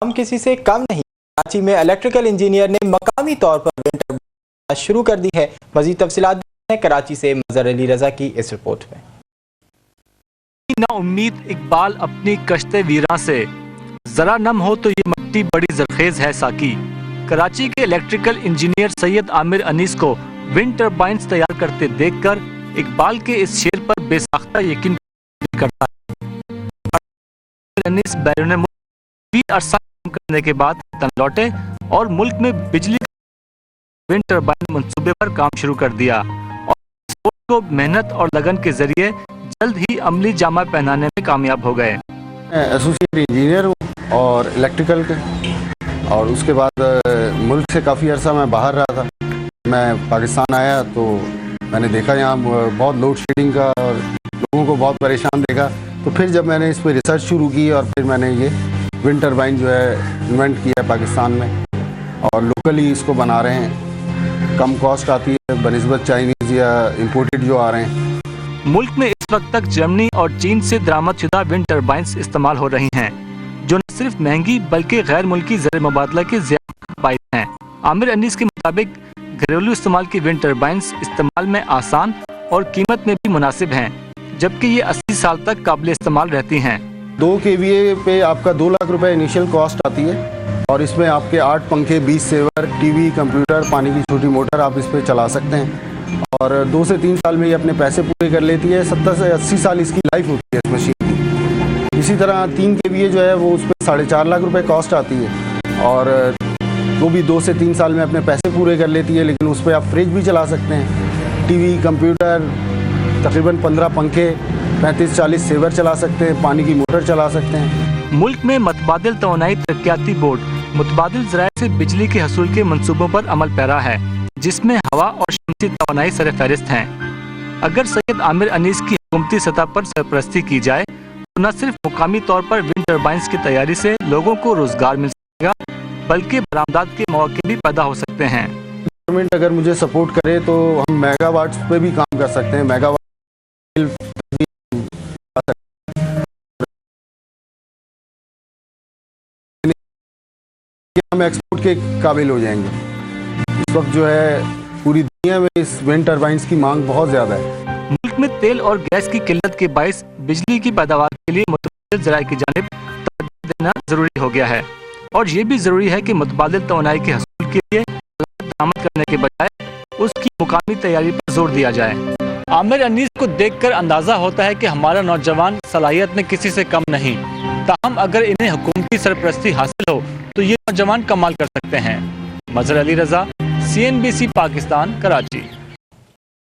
हम किसी से कम नहीं। कराची में इलेक्ट्रिकल इंजीनियर ने मकामी तौर पर विंटर शुरू कर दी है। मजीद तफसीलात कराची से मजहर अली रजा की इस रिपोर्ट में। नाउम्मीद इकबाल अपनी कश्ते वीरां से, जरा नम हो तो ये मट्टी बड़ी जरखेज है साकी। कराची के इलेक्ट्रिकल इंजीनियर सैयद आमिर अनीस को विंड टर्बाइंस तैयार करते देखकर इकबाल के इस शेर पर बेसाख्ता यकीन करता है। अनीस बैरून मुल्क अरसा काम करने के बाद वतन लौटे और मुल्क में बिजली विंड टर्बाइन मंसूबे पर काम शुरू कर दिया और इस को मेहनत और लगन के जरिए जल्द ही अमली जामा पहनाने में कामयाब हो गए। एसोसिएट इंजीनियर हूँ और इलेक्ट्रिकल के, और उसके बाद मुल्क से काफ़ी अर्सा मैं बाहर रहा था। मैं पाकिस्तान आया तो मैंने देखा यहाँ बहुत लोड शेडिंग का और लोगों को बहुत परेशान देखा। तो फिर जब मैंने इस पर रिसर्च शुरू की और फिर मैंने ये विंड टर्बाइन जो है इन्वेंट किया पाकिस्तान में, और लोकली इसको बना रहे हैं। कम कॉस्ट आती है बनिस्बत चाइनीज़ या इम्पोर्टेड जो आ रहे हैं। मुल्क में इस वक्त तक जर्मनी और चीन से दरामदशुदा विंड टर्बाइंस इस्तेमाल हो रही हैं, जो न सिर्फ महंगी बल्कि गैर मुल्की ज़र मुबादला के ज़्यादा बाइस हैं। आमिर अनीस के मुताबिक घरेलू इस्तेमाल की विंड टर्बाइंस इस्तेमाल में आसान और कीमत में भी मुनासिब हैं, जबकि ये 80 साल तक काबिल इस्तेमाल रहती हैं। 2 kVA पे आपका 2 लाख रुपए इनिशियल कॉस्ट आती है और इसमें आपके 8 पंखे, 20 सेवर, टीवी, कंप्यूटर, पानी की छोटी मोटर आप इस पर चला सकते हैं और 2 से 3 साल में ये अपने पैसे पूरे कर लेती है। 70 से 80 साल इसकी लाइफ होती है इस मशीन की। इसी तरह 3 kVA जो है वो उस पर 4.5 लाख रुपए कॉस्ट आती है और वो भी 2 से 3 साल में अपने पैसे पूरे कर लेती है, लेकिन उस पर आप फ्रिज भी चला सकते हैं, टीवी, कंप्यूटर, तकरीबन 15 पंखे, 35-40 सेवर चला सकते हैं, पानी की मोटर चला सकते हैं। मुल्क में मतबादिल तवानाई तरक्याती बोर्ड मुतबादिल ज़राए से बिजली के हसूल के मंसूबों पर अमल पैरा है, जिसमें हवा और शमसी तवानाई सरफहरिस्त हैं। अगर सैयद आमिर अनीस की हुकूमती सतह पर सरपरस्ती की जाए तो न सिर्फ मुकामी तौर पर विंड टर्बाइंस की तैयारी से लोगों को रोजगार मिल सकेगा, बल्कि बरामदात के मौके भी पैदा हो सकते हैं। गवर्नमेंट अगर मुझे सपोर्ट करे तो हम मेगावाट्स पे भी काम कर सकते हैं। मेगावाट हम एक्सपोर्ट के काबिल हो जाएंगे। इस वक्त जो है पूरी दुनिया में इस विंड टर्बाइंस की मांग बहुत ज़्यादा है। मुल्क में तेल और गैस की किल्लत के बायस बिजली की पैदावार के लिए मुतबादिल ज़राए की जानिब तवज्जो देना ज़रूरी हो गया है और ये भी ज़रूरी है कि मुतबादिल तवानाई के हसूल के लिए बरामद करने के बजाय उसकी मुकामी तैयारी पर जोर दिया जाए। आमिर अनीस को देखकर अंदाज़ा होता है कि हमारा नौजवान सलाहियत में किसी से कम नहीं, ताहम अगर इन्हें हुकूमती सरपरस्ती हासिल हो तो ये नौजवान कमाल कर सकते हैं। मजहर अली रजा, CNBC पाकिस्तान, कराची।